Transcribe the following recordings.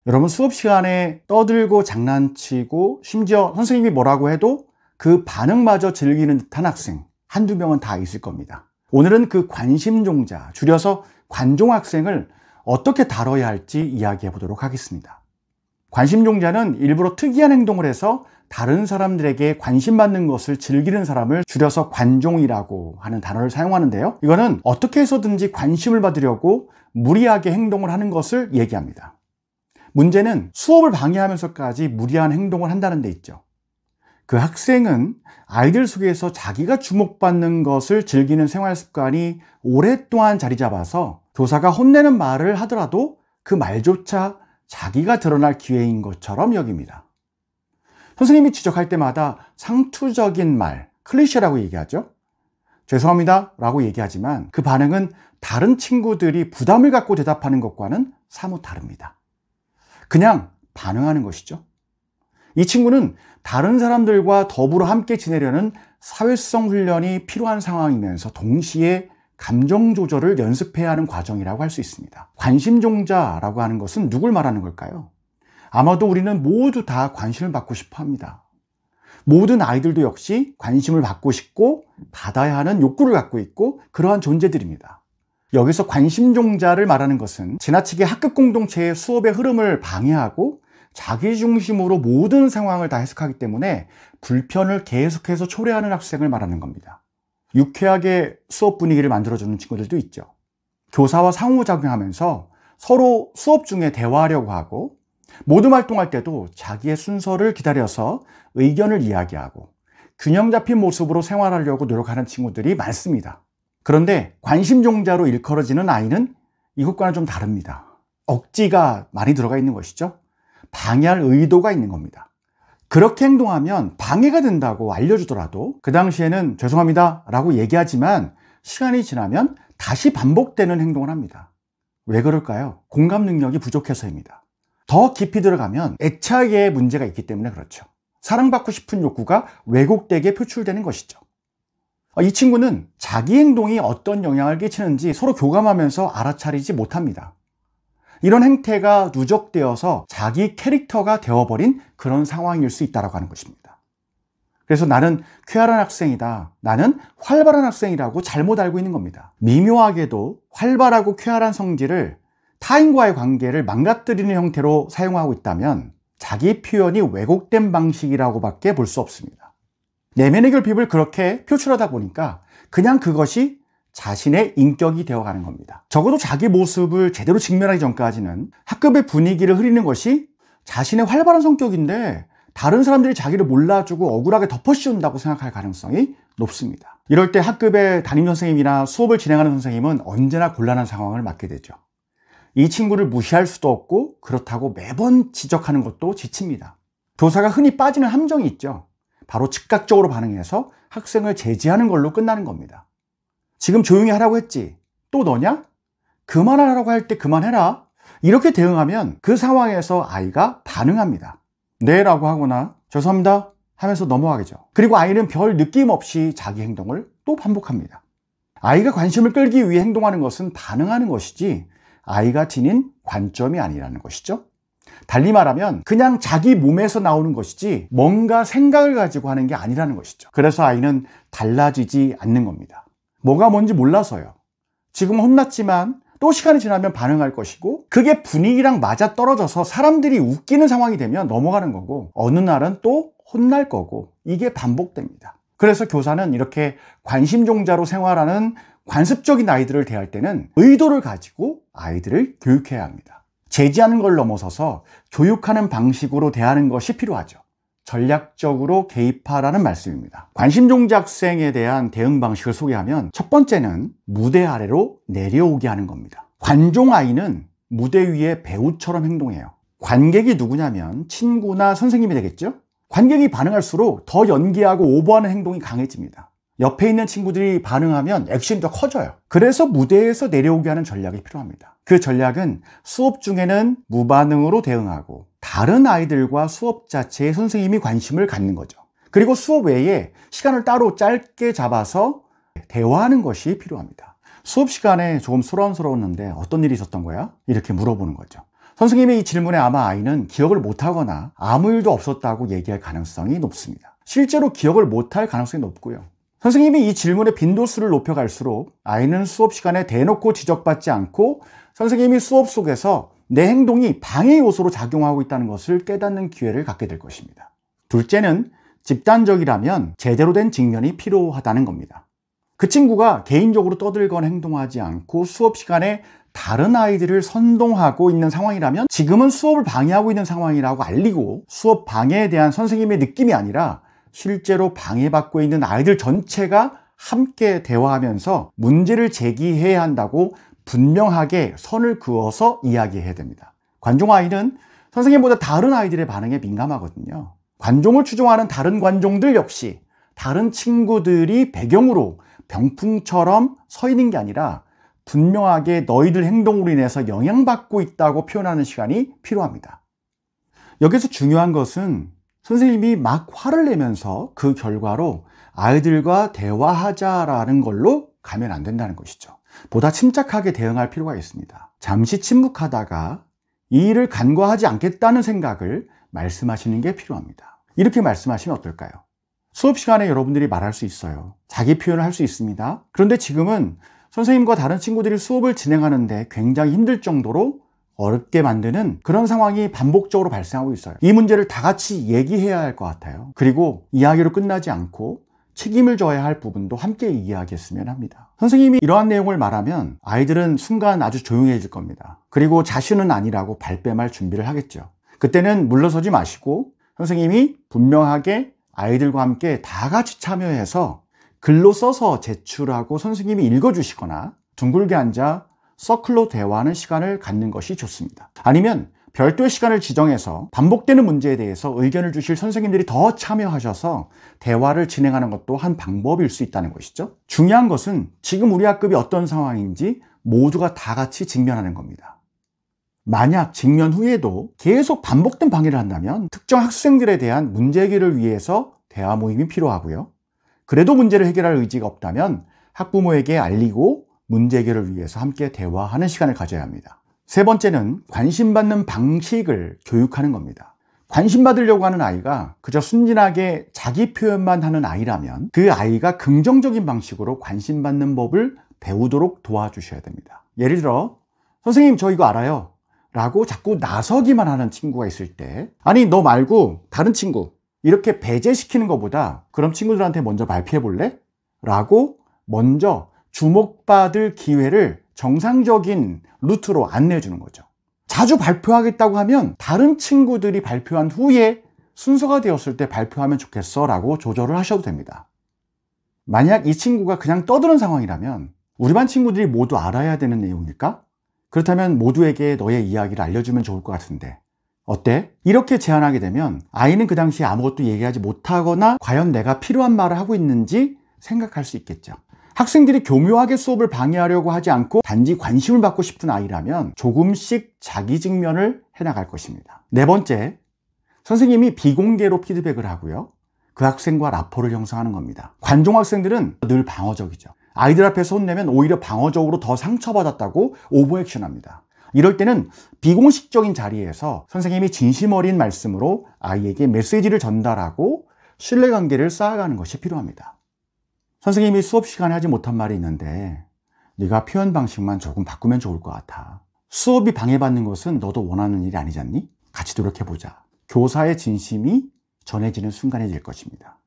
여러분, 수업 시간에 떠들고 장난치고 심지어 선생님이 뭐라고 해도 그 반응마저 즐기는 듯한 학생 한두 명은 다 있을 겁니다. 오늘은 그 관심종자, 줄여서 관종학생을 어떻게 다뤄야 할지 이야기해 보도록 하겠습니다. 관심종자는 일부러 특이한 행동을 해서 다른 사람들에게 관심받는 것을 즐기는 사람을 줄여서 관종이라고 하는 단어를 사용하는데요. 이거는 어떻게 해서든지 관심을 받으려고 무리하게 행동을 하는 것을 얘기합니다. 문제는 수업을 방해하면서까지 무리한 행동을 한다는 데 있죠. 그 학생은 아이들 속에서 자기가 주목받는 것을 즐기는 생활 습관이 오랫동안 자리 잡아서 교사가 혼내는 말을 하더라도 그 말조차 자기가 드러날 기회인 것처럼 여깁니다. 선생님이 지적할 때마다 상투적인 말, 클리셰라고 얘기하죠. 죄송합니다 라고 얘기하지만 그 반응은 다른 친구들이 부담을 갖고 대답하는 것과는 사뭇 다릅니다. 그냥 반응하는 것이죠. 이 친구는 다른 사람들과 더불어 함께 지내려는 사회성 훈련이 필요한 상황이면서 동시에 감정 조절을 연습해야 하는 과정이라고 할 수 있습니다. 관심종자라고 하는 것은 누굴 말하는 걸까요? 아마도 우리는 모두 다 관심을 받고 싶어 합니다. 모든 아이들도 역시 관심을 받고 싶고 받아야 하는 욕구를 갖고 있고 그러한 존재들입니다. 여기서 관심종자를 말하는 것은 지나치게 학급 공동체의 수업의 흐름을 방해하고 자기 중심으로 모든 상황을 다 해석하기 때문에 불편을 계속해서 초래하는 학생을 말하는 겁니다. 유쾌하게 수업 분위기를 만들어주는 친구들도 있죠. 교사와 상호작용하면서 서로 수업 중에 대화하려고 하고 모두 활동할 때도 자기의 순서를 기다려서 의견을 이야기하고 균형 잡힌 모습으로 생활하려고 노력하는 친구들이 많습니다. 그런데 관심종자로 일컬어지는 아이는 이것과는 좀 다릅니다. 억지가 많이 들어가 있는 것이죠. 방해할 의도가 있는 겁니다. 그렇게 행동하면 방해가 된다고 알려주더라도 그 당시에는 죄송합니다 라고 얘기하지만 시간이 지나면 다시 반복되는 행동을 합니다. 왜 그럴까요? 공감 능력이 부족해서입니다. 더 깊이 들어가면 애착의 문제가 있기 때문에 그렇죠. 사랑받고 싶은 욕구가 왜곡되게 표출되는 것이죠. 이 친구는 자기 행동이 어떤 영향을 끼치는지 서로 교감하면서 알아차리지 못합니다. 이런 행태가 누적되어서 자기 캐릭터가 되어버린 그런 상황일 수 있다고 하는 것입니다. 그래서 나는 쾌활한 학생이다, 나는 활발한 학생이라고 잘못 알고 있는 겁니다. 미묘하게도 활발하고 쾌활한 성질을 타인과의 관계를 망가뜨리는 형태로 사용하고 있다면 자기 표현이 왜곡된 방식이라고밖에 볼 수 없습니다. 내면의 결핍을 그렇게 표출하다 보니까 그냥 그것이 자신의 인격이 되어가는 겁니다. 적어도 자기 모습을 제대로 직면하기 전까지는 학급의 분위기를 흐리는 것이 자신의 활발한 성격인데 다른 사람들이 자기를 몰라주고 억울하게 덮어씌운다고 생각할 가능성이 높습니다. 이럴 때 학급의 담임선생님이나 수업을 진행하는 선생님은 언제나 곤란한 상황을 맞게 되죠. 이 친구를 무시할 수도 없고 그렇다고 매번 지적하는 것도 지칩니다. 교사가 흔히 빠지는 함정이 있죠. 바로 즉각적으로 반응해서 학생을 제지하는 걸로 끝나는 겁니다. 지금 조용히 하라고 했지? 또 너냐? 그만하라고 할 때 그만해라. 이렇게 대응하면 그 상황에서 아이가 반응합니다. 네 라고 하거나 죄송합니다 하면서 넘어가겠죠. 그리고 아이는 별 느낌 없이 자기 행동을 또 반복합니다. 아이가 관심을 끌기 위해 행동하는 것은 반응하는 것이지 아이가 지닌 관점이 아니라는 것이죠. 달리 말하면 그냥 자기 몸에서 나오는 것이지 뭔가 생각을 가지고 하는 게 아니라는 것이죠. 그래서 아이는 달라지지 않는 겁니다. 뭐가 뭔지 몰라서요. 지금 혼났지만 또 시간이 지나면 반응할 것이고 그게 분위기랑 맞아떨어져서 사람들이 웃기는 상황이 되면 넘어가는 거고 어느 날은 또 혼날 거고 이게 반복됩니다. 그래서 교사는 이렇게 관심종자로 생활하는 관습적인 아이들을 대할 때는 의도를 가지고 아이들을 교육해야 합니다. 제지하는 걸 넘어서서 교육하는 방식으로 대하는 것이 필요하죠. 전략적으로 개입하라는 말씀입니다. 관심종자 학생에 대한 대응 방식을 소개하면 첫 번째는 무대 아래로 내려오게 하는 겁니다. 관종 아이는 무대 위에 배우처럼 행동해요. 관객이 누구냐면 친구나 선생님이 되겠죠? 관객이 반응할수록 더 연기하고 오버하는 행동이 강해집니다. 옆에 있는 친구들이 반응하면 액션이 더 커져요. 그래서 무대에서 내려오게 하는 전략이 필요합니다. 그 전략은 수업 중에는 무반응으로 대응하고 다른 아이들과 수업 자체에 선생님이 관심을 갖는 거죠. 그리고 수업 외에 시간을 따로 짧게 잡아서 대화하는 것이 필요합니다. 수업 시간에 조금 소란스러웠는데 어떤 일이 있었던 거야? 이렇게 물어보는 거죠. 선생님의 이 질문에 아마 아이는 기억을 못하거나 아무 일도 없었다고 얘기할 가능성이 높습니다. 실제로 기억을 못할 가능성이 높고요. 선생님이 이 질문의 빈도수를 높여갈수록 아이는 수업 시간에 대놓고 지적받지 않고 선생님이 수업 속에서 내 행동이 방해 요소로 작용하고 있다는 것을 깨닫는 기회를 갖게 될 것입니다. 둘째는 집단적이라면 제대로 된 직면이 필요하다는 겁니다. 그 친구가 개인적으로 떠들거나 행동하지 않고 수업 시간에 다른 아이들을 선동하고 있는 상황이라면 지금은 수업을 방해하고 있는 상황이라고 알리고 수업 방해에 대한 선생님의 느낌이 아니라 실제로 방해받고 있는 아이들 전체가 함께 대화하면서 문제를 제기해야 한다고 분명하게 선을 그어서 이야기해야 됩니다. 관종 아이는 선생님보다 다른 아이들의 반응에 민감하거든요. 관종을 추종하는 다른 관종들 역시 다른 친구들이 배경으로 병풍처럼 서 있는 게 아니라 분명하게 너희들 행동으로 인해서 영향받고 있다고 표현하는 시간이 필요합니다. 여기서 중요한 것은 선생님이 막 화를 내면서 그 결과로 아이들과 대화하자라는 걸로 가면 안 된다는 것이죠. 보다 침착하게 대응할 필요가 있습니다. 잠시 침묵하다가 이 일을 간과하지 않겠다는 생각을 말씀하시는 게 필요합니다. 이렇게 말씀하시면 어떨까요? 수업 시간에 여러분들이 말할 수 있어요. 자기 표현을 할 수 있습니다. 그런데 지금은 선생님과 다른 친구들이 수업을 진행하는데 굉장히 힘들 정도로 어렵게 만드는 그런 상황이 반복적으로 발생하고 있어요. 이 문제를 다 같이 얘기해야 할 것 같아요. 그리고 이야기로 끝나지 않고 책임을 져야 할 부분도 함께 이야기했으면 합니다. 선생님이 이러한 내용을 말하면 아이들은 순간 아주 조용해질 겁니다. 그리고 자신은 아니라고 발뺌할 준비를 하겠죠. 그때는 물러서지 마시고 선생님이 분명하게 아이들과 함께 다 같이 참여해서 글로 써서 제출하고 선생님이 읽어주시거나 둥글게 앉아 서클로 대화하는 시간을 갖는 것이 좋습니다. 아니면 별도의 시간을 지정해서 반복되는 문제에 대해서 의견을 주실 선생님들이 더 참여하셔서 대화를 진행하는 것도 한 방법일 수 있다는 것이죠. 중요한 것은 지금 우리 학급이 어떤 상황인지 모두가 다 같이 직면하는 겁니다. 만약 직면 후에도 계속 반복된 방해를 한다면 특정 학생들에 대한 문제 해결을 위해서 대화 모임이 필요하고요. 그래도 문제를 해결할 의지가 없다면 학부모에게 알리고 문제 해결을 위해서 함께 대화하는 시간을 가져야 합니다. 세 번째는 관심받는 방식을 교육하는 겁니다. 관심받으려고 하는 아이가 그저 순진하게 자기 표현만 하는 아이라면 그 아이가 긍정적인 방식으로 관심받는 법을 배우도록 도와주셔야 됩니다. 예를 들어 선생님 저 이거 알아요 라고 자꾸 나서기만 하는 친구가 있을 때 아니 너 말고 다른 친구 이렇게 배제시키는 것보다 그럼 친구들한테 먼저 발표해 볼래? 라고 먼저 주목받을 기회를 정상적인 루트로 안내해 주는 거죠. 자주 발표하겠다고 하면 다른 친구들이 발표한 후에 순서가 되었을 때 발표하면 좋겠어 라고 조절을 하셔도 됩니다. 만약 이 친구가 그냥 떠드는 상황이라면 우리 반 친구들이 모두 알아야 되는 내용일까? 그렇다면 모두에게 너의 이야기를 알려주면 좋을 것 같은데 어때? 이렇게 제안하게 되면 아이는 그 당시에 아무것도 얘기하지 못하거나 과연 내가 필요한 말을 하고 있는지 생각할 수 있겠죠. 학생들이 교묘하게 수업을 방해하려고 하지 않고 단지 관심을 받고 싶은 아이라면 조금씩 자기 직면을 해나갈 것입니다. 네 번째, 선생님이 비공개로 피드백을 하고요. 그 학생과 라포를 형성하는 겁니다. 관종 학생들은 늘 방어적이죠. 아이들 앞에서 혼내면 오히려 방어적으로 더 상처받았다고 오버액션합니다. 이럴 때는 비공식적인 자리에서 선생님이 진심 어린 말씀으로 아이에게 메시지를 전달하고 신뢰관계를 쌓아가는 것이 필요합니다. 선생님이 수업 시간에 하지 못한 말이 있는데 네가 표현 방식만 조금 바꾸면 좋을 것 같아. 수업이 방해받는 것은 너도 원하는 일이 아니지 않니? 같이 노력해보자. 교사의 진심이 전해지는 순간이 될 것입니다.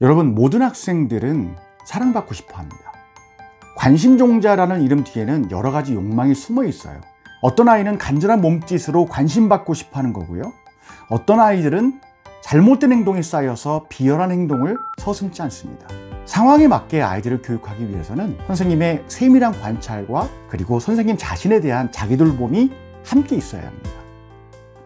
여러분, 모든 학생들은 사랑받고 싶어 합니다. 관심종자라는 이름 뒤에는 여러 가지 욕망이 숨어 있어요. 어떤 아이는 간절한 몸짓으로 관심받고 싶어 하는 거고요. 어떤 아이들은 잘못된 행동이 쌓여서 비열한 행동을 서슴지 않습니다. 상황에 맞게 아이들을 교육하기 위해서는 선생님의 세밀한 관찰과 그리고 선생님 자신에 대한 자기돌봄이 함께 있어야 합니다.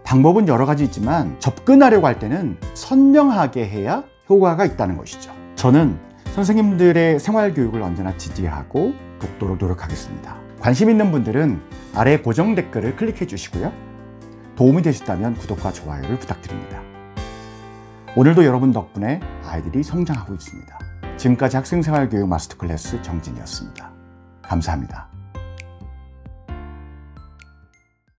방법은 여러 가지 있지만 접근하려고 할 때는 선명하게 해야 효과가 있다는 것이죠. 저는 선생님들의 생활교육을 언제나 지지하고 돕도록 노력하겠습니다. 관심 있는 분들은 아래 고정 댓글을 클릭해 주시고요. 도움이 되셨다면 구독과 좋아요를 부탁드립니다. 오늘도 여러분 덕분에 아이들이 성장하고 있습니다. 지금까지 학생생활교육 마스터클래스 정진이었습니다. 감사합니다.